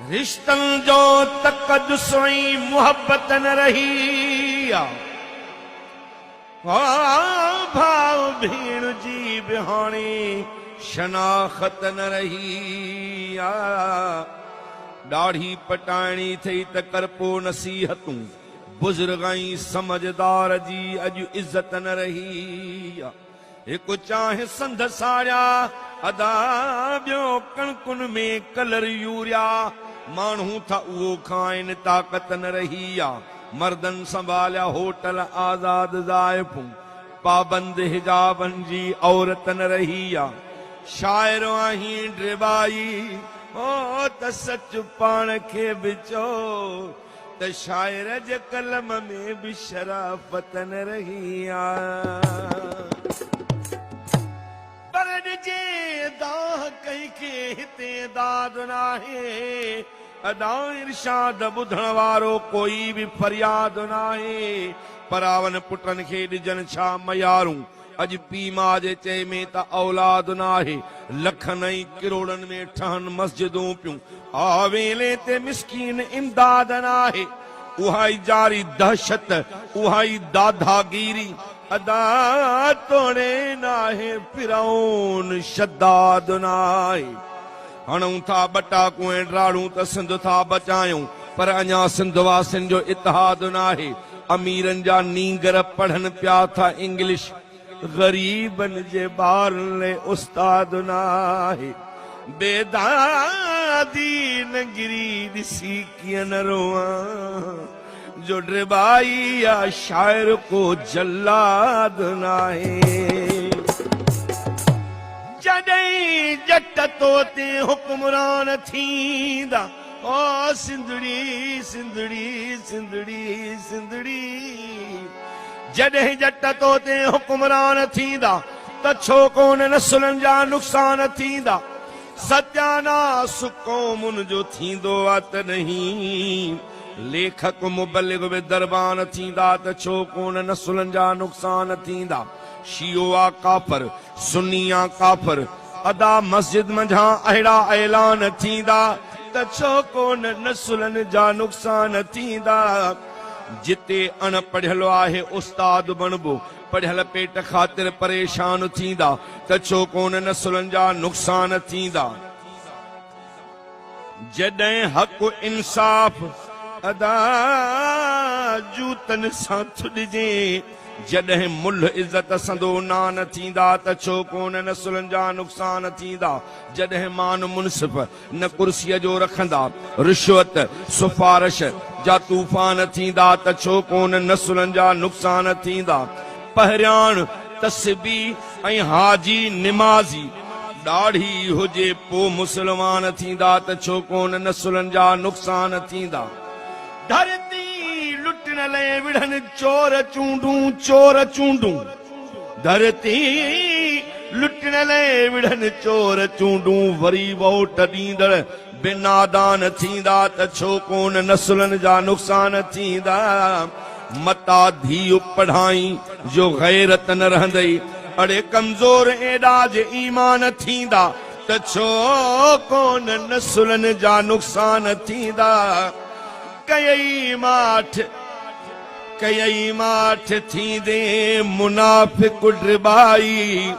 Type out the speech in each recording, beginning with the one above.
रिश्तन जो तकदुसोई मुहब्बत न रही भाव भेण जी बिहाणी शनाखत न रही दाढ़ी पटाणी थई त करपो नसीहतूं बुजुर्गाई समझदार जी अज इज्जत न रही एक चाहे संध साड़िया अदा ॿियो कणकुन में कलर यूरिया माण्हू था उहो खाइन ताकत न रही मर्दन संभालिया होटल आजाद ज़ाइफूं पाबंद हिजाबन जी औरत न रही शायर आहीं ड्रिबाई ओ त सच पाण खे बिचो त शायर जे कलम में भी शराफत न रही जे दाह कई के हिते दाद नाहे अदा इरशाद ॿुधण वारो कोई भी फरियाद नाहे परावन पुटन खे ॾिजन छा मयारूं अज पी मां जे चए में त औलाद नाहे लखन ऐं किरोड़न में ठहन मस्जिदूं पियूं आवेले ते मिस्कीन इमदाद नाहे उहा ई जारी दहशत उहा ई दादागीरी अदा तोड़े नाहे फिरौन शद्दाद नाहे हणूं था बटाकू ऐं ड्राड़ूं त सिंध था बचायूं पर अञा सिंध वासिन जो इतिहाद नाहे अमीरन जा नींगर पढ़न पिया था इंग्लिश गरीबन जे ॿारन लाइ उस्ताद नाहे बेदादी नगरी ॾिसी कीअं न रोआं जो ड्रिबाई या शायर को जल्लाद नाहे जॾहिं जट तो ते हुक्मरान थींदा ओ सिंधड़ी सिंधड़ी सिंधड़ी सिंधड़ी जॾहिं जट तो ते हुक्मरान थींदा त छो कोन नसुलनि जा नुक़सान थींदा सत्यानास क़ौमुन जो थींदो आहे त नहीं लेखक मुबल्लिग बि दरबान थींदा त छो कोन नसुलनि जा नुक़सान थींदा शियो आ काफ़र सुन्नी आ काफ़र अदा मस्जिद मंझां अहिड़ा ऐलान थींदा त छो कोन नसुलनि जा नुक़सान थींदा जिते अणपढ़ियलु आहे उस्ताद बणबो पढ़ियल पेट ख़ातिर परेशान थींदा त छो कोन नसुलनि जा नुक़सान थींदा जॾहिं हक़ इंसाफ़ अदा जूतन सां थुॾिजे जॾहिं मुल्ह इज़त संदो नान थींदा त छो कोन नसुलनि जा नुक़सान थींदा जॾहिं मान मुनसिफ़ न कुर्सीअ जो रखंदा रिश्वत सिफारिश जा तूफ़ान थींदा त छो कोन नसुलनि जा नुक़सान थींदा पहिरियाण तस्बी ऐं हाजी निमाज़ी ॾाढ़ी हुजे पोइ मुसलमान थींदा त छो कोन नसुलनि जा नुक़सान थींदा धरती लुटण लाइ विढ़न चोर चूंडूं धरती लुटण लाइ विढ़न चोर चूंडूं वरी वोट ॾींदड़ बिनादान थींदा त छो कोन नसुलनि जा नुक़सान थींदा मता धीउ पढ़ाई जो गैरत न रहंदई अड़े कमज़ोर एॾा जे ईमान थींदा त छो कोन नसुलनि जा नुक़सान थींदा कई माठ थींदे मुनाफ़िक ड्रिबाई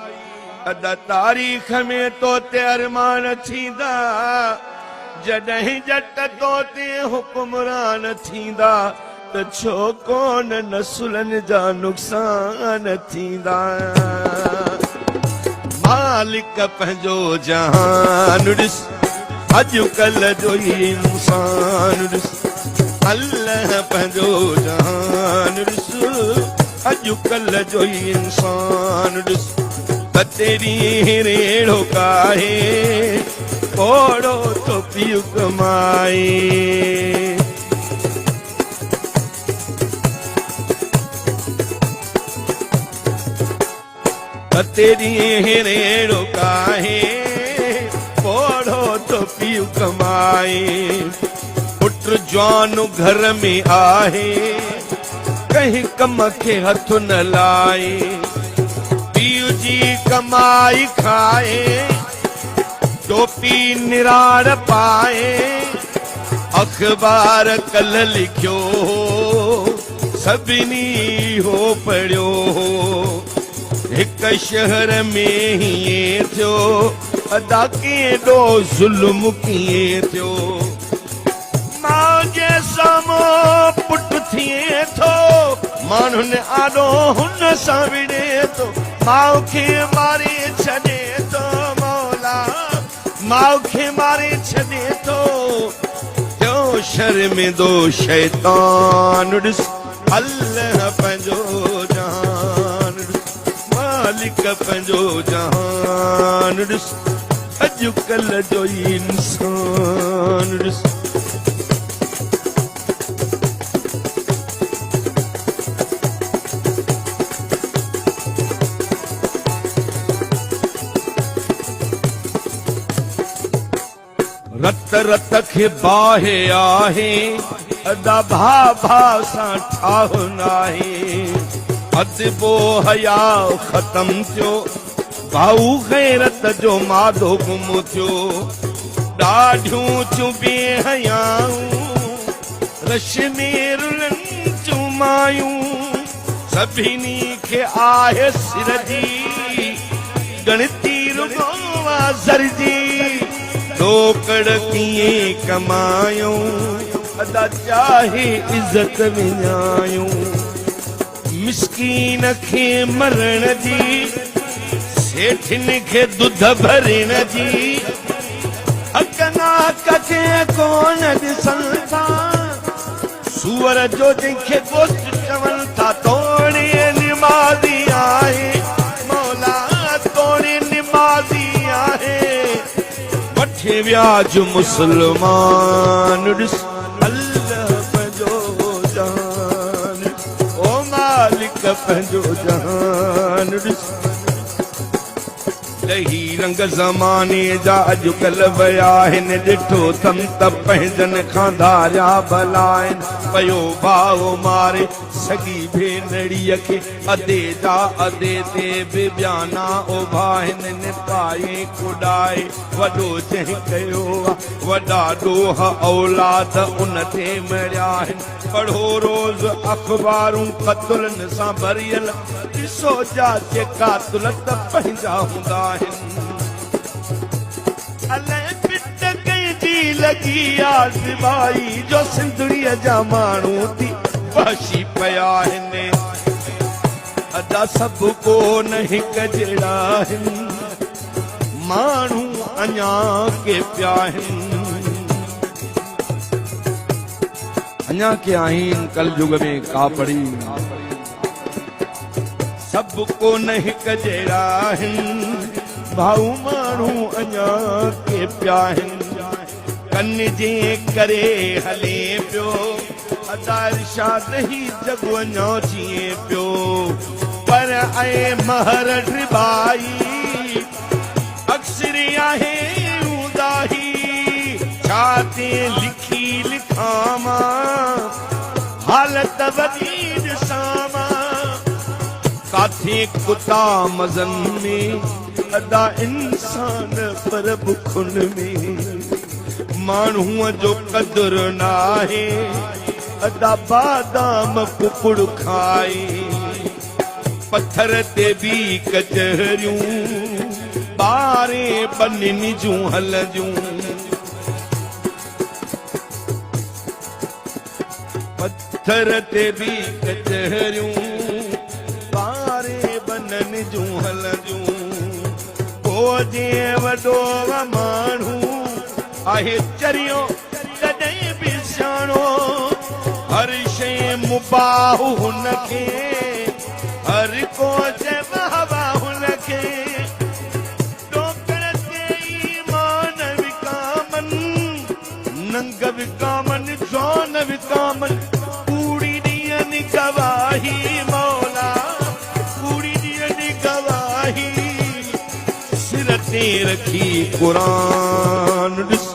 अदा तारीख़ में तो ते अरमान थींदा जॾहिं जट तो ते हुक्मरान थींदा त छो कोन नसुलनि जा नुक़सान थींदा मालिक पंहिंजो जहान ॾिस अॼुकल्ह जो इंसान ॾिस अल्लाह पंहिंजो जहान ॾिस अॼुकल्ह जो इंसान ॾिस त तेरी रेड़ो काहे ओड़ो तो पियो कमाए तेरी रेड़ो काहे ओड़ो तो पियो कमाए पुट जवान घर में आहे कहीं कम के हथ न लाए पीउ जी कमाई खाए टोपी निराड़ पाए अखबार कल लिखियो सभिनी हो पढ़ियो एक शहर में ही थियो अदा केॾो ज़ुल्म कीअं थियो मां जे साम्हूं पुट थिए थो माण्हुनि आॾो हुन सां विड़े थो माउ खे मारे छॾे थो मौला माउ खे मारे छॾे थो जो शर्मिंदो शैतान ॾिस अल्लाह पंहिंजो जहान मालिक पंहिंजो जहान ॾिस अॼुकल्ह जो इंसान ॾिस रत रत खे बाहे आहे अदा भा भा सां ठाहु नाहे अदबो हया ख़तम थियो भाऊ गैरत जो मादो गुम थियो ॾाढियूं थियूं बेहयाऊं रश में रुलनि थियूं मायूं सभिनी खे आहे सिर जी गणती रुगो ज़र जी टोकड़ कीअं कमायूं अदा चाहे इज़त विञायूं मिसकीन खे मरण जी सेठिन खे दूध भरण जी अकना कथे कोन ॾिसनि था सूअर जो जंहिंखे गोश्त चवनि था तोड़े निमाज़ी आहे मौला तोड़े निमाज़ी आहे वठे व्याज मुसलमान ॾिस अल्लाह पंहिंजो जहान ओ मालिक पंहिंजो जहान ॾिस ॾही रंग ज़माने जा अॼुकल्ह विया आहिनि ॾिठो थम त पंहिंजनि खां धारिया भला आहिनि पयो भाउ मारे सॻी भेनड़ीअ खे अदे जा अदे ते बि ॿियाना उभाइनि निपाए कुॾाए वॾो जंहिं कयो आहे वॾा ॾोह औलाद उन ते मरिया आहिनि पढ़ो रोज़ अख़बारूं क़तलनि सां भरियल ॾिसो जा जेका तुल त पंहिंजा हूंदा आहिनि अलाए पिट कंहिंजी लॻी आहे सिबाई जो सिंधड़ीअ जा माण्हू थी वाशी पिया आहिनि अदा सभु को न हिकु जहिड़ा आहिनि माण्हू अञा के पिया आहिनि अञा के आहिनि कल युग में का पढ़ी सभु को न हिकु जहिड़ा आहिनि भाऊ माण्हू अञा के पिया आहिनि कन जे करे हले पियो अदा इरशाद ही जग वञो जिए पियो पर ऐं महर ढिबाई अक्सर आहे उदाही छा ते लिखी लिखां मां हालत वॾी ॾिसां मां काथे कुता मज़न में अदा इंसान पर बुखुन में माण्हूअ जो क़दुरु नाहे अदा बादाम कुकुड़ खाए पत्थर ते भी कचहरियूं ॿारे बनिन जूं हलजूं पत्थर ते भी कचहरियूं ॿारे बनन जूं हलजूं पोइ जे वॾो माण्हू आहे चरियो तॾहिं बि सियाणो हर शइ मुबाह हुनखे हर को चवा हुनखे टोकड़ ते ईमान विकामन नंग विकामन जौन विकामन कूड़ी ॾियनि गवाही मौला कूड़ी ॾियनि गवाही सिर ते रखी क़ुरान ॾिस